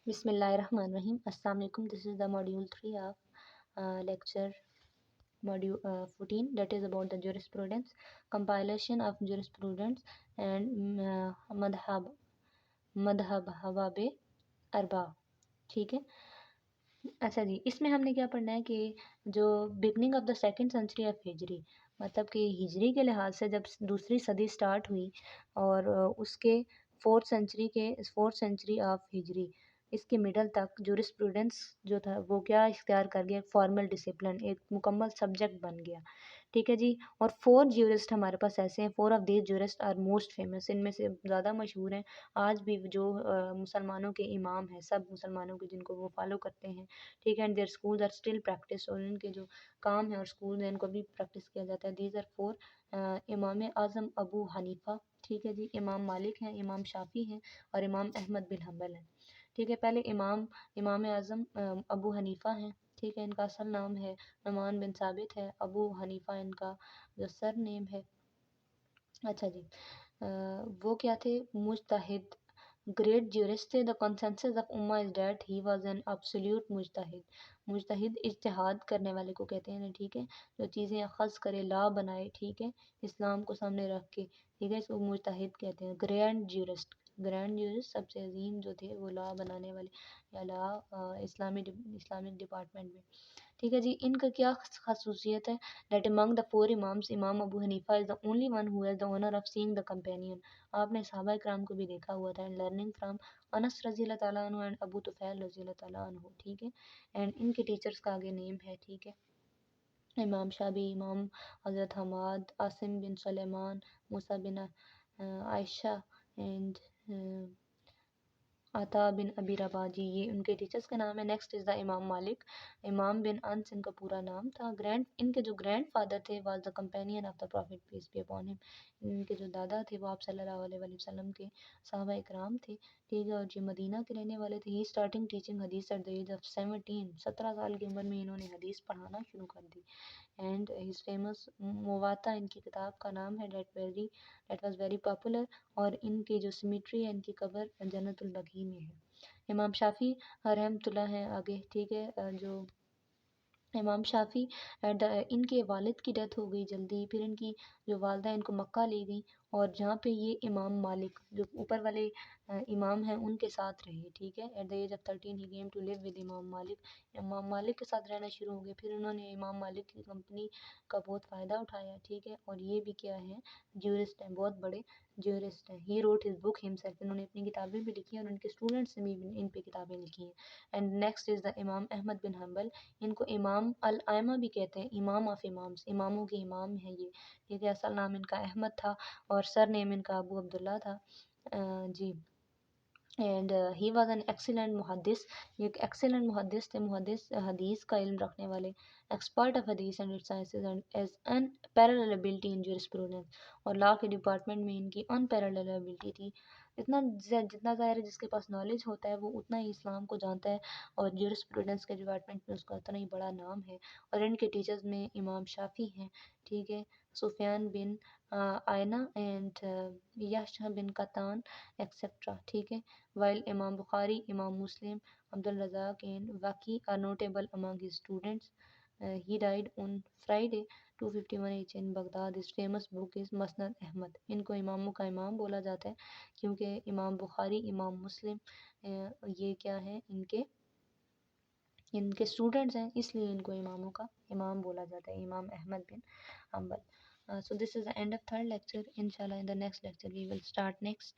بسم اللہ الرحمن الرحیم. السلام علیکم. This is the module 3 of lecture module 14, that is about the jurisprudence, compilation of jurisprudence and مذہب حواب اربع. ٹھیک ہے. اچھا جی، اس میں ہم نے کیا پڑھنا ہے کہ جو beginning of the second century of ہجری، مطلب کہ ہجری کے لحاظ سے جب دوسری صدی سٹارٹ ہوئی اور اس کے فورتھ سینچری آف ہجری، اس کے مڈل تک جورسپروڈنس جو تھا وہ کیا اختیار کر گیا، ایک فارمل ڈسپلن، ایک مکمل سبجیکٹ بن گیا. ٹھیک ہے جی. اور 4 جورسٹ ہمارے پاس ایسے ہیں. 4 of these jurists are most famous, ان میں سے زیادہ مشہور ہیں آج بھی جو مسلمانوں کے امام ہیں، سب مسلمانوں کے جن کو وہ فالو کرتے ہیں. ٹھیک ہے. And there schools are still practice, اور ان کے جو کام ہیں اور اسکول ہیں ان کو بھی پریکٹس کیا جاتا ہے. These are 4. امام اعظم ابو حنیفہ، ٹھیک ہے جی، امام مالک ہیں، امام شافی ہیں اور امام احمد بن حنبل ہیں. ٹھیک ہے. پہلے امام اعظم ابو حنیفہ ہیں. ٹھیک ہے. ان کا اصل نام ہے نعمان بن ثابت ہے. ابو حنیفہ ان کا جو سر نیم ہے. اچھا جی. وہ کیا تھے؟ مجتہد، گریٹ جورسٹ تھے. دا consensus of ummah is that he was an absolute mujtahid. مجتہد اجتہاد کرنے والے کو کہتے ہیں. ٹھیک ہے. جو چیزیں اخذ کرے، لا بنائے، ٹھیک ہے، اسلام کو سامنے رکھ کے، ٹھیک ہے، اس کو مجتہد کہتے ہیں. گرینڈ جورسٹ سب سے عظیم جو تھے وہ لا بنانے والے یا لا اسلامک ڈپارٹمنٹ میں. ٹھیک ہے جی. ان کا کیا خصوصیت ہے؟ That Umang the 4 imams, Imam Abu Hanifa is the only one who has the honour of seeing the companion. آپ نے صحابہ کرام کو بھی دیکھا ہوا تھا. اینڈ لرننگ فرام انس رضی اللہ تعالیٰ عنہ اینڈ ابو طفیل رضی اللہ تعالیٰ عنہ. ٹھیک ہے. اینڈ ان کے ٹیچرز کا آگے نیم ہے. ٹھیک ہے. امام شابی، امام حضرت حماد، عاصم بن سلیمان، موسیٰ بن عائشہ اینڈ عطا بن ابی رباح. جی، یہ ان کے ٹیچرز کا نام ہے. نیکسٹ از دا امام مالک. امام بن انس ان کا پورا نام تھا. ان کے جو گرینڈ فادر تھے was the companion of the prophet peace be upon him. ان کے جو دادا تھے وہ آپ صلی اللہ علیہ وآلہ وسلم کے صحابہ اکرام تھے. ٹھیک ہے. اور جو مدینہ کے رہنے والے تھے. ہی اسٹارٹنگ ٹیچنگ حدیث ایٹ دا ایج آف 17 سال کی عمر میں انہوں نے حدیث پڑھانا شروع کر دی. اینڈ ہز فیمس مواتا ان کی کتاب کا نام ہے. That was very popular. اور ان کی جو سیمیٹری ہے، ان کی قبر جنت البقیع میں ہے. امام شافی رحمۃ اللہ ہیں آگے. ٹھیک ہے. جو امام شافی ان کے والد کی ڈیتھ ہو گئی جلدی، پھر ان کی جو والدہ ان کو مکہ لے گئی، اور جہاں پہ یہ امام مالک جو اوپر والے امام ہیں ان کے ساتھ رہے. ٹھیک ہے. At the age of 13 he came to live with Imam Malik. امام مالک کے ساتھ رہنا شروع ہو گئے. پھر انہوں نے امام مالک کی کمپنی کا بہت فائدہ اٹھایا. ٹھیک ہے. اور یہ بھی کیا ہے؟ جورسٹ ہیں، بہت بڑے جورسٹ ہیں. He wrote his book himself. انہوں نے اپنی کتابیں بھی لکھی ہیں اور ان کے اسٹوڈنٹس نے بھی ان پہ کتابیں لکھی ہیں. اینڈ نیکسٹ از دا امام احمد بن حنبل. ان کو امام الائمہ بھی کہتے ہیں، امام آف امامس، اماموں کے امام ہیں یہ. ٹھیک ہے. اصل نام ان کا احمد تھا اور سر نیم ان کا ابو عبداللہ تھا. جی. And he was an excellent muhaddith. یہ ایک ایکسیلنٹ محدث تھے. محدث حدیث کا علم رکھنے والے، expert of hadith and its sciences and is unparalleled ability in jurisprudence. اور لا کے ڈپارٹمنٹ میں ان کی ان پیرالل ابلٹی تھی. جتنا ظاہر ہے جس کے پاس نالج ہوتا ہے وہ اتنا ہی اسلام کو جانتا ہے، اور جورسپروڈنس کے ڈپارٹمنٹ میں اس کا اتنا ہی بڑا نام ہے. اور ان کے ٹیچرز میں امام شافی ہیں. ٹھیک ہے. سفیان بن آئینہ and Yahya bin Qattan etcetera. ٹھیک ہے. while امام بخاری، امام مسلم، Abdul Razzaq and Waqi are notable among his students. He died on Friday 251 AH in Baghdad. His famous book is مسند احمد. ان کو اماموں کا امام بولا جاتا ہے کیونکہ امام بخاری، امام مسلم یہ کیا ہیں؟ ان کے اسٹوڈنٹس ہیں، اس لیے ان کو اماموں کا امام بولا جاتا ہے، امام احمد بن حنبل. So this is the end of third lecture. Inshallah in the next lecture we will start next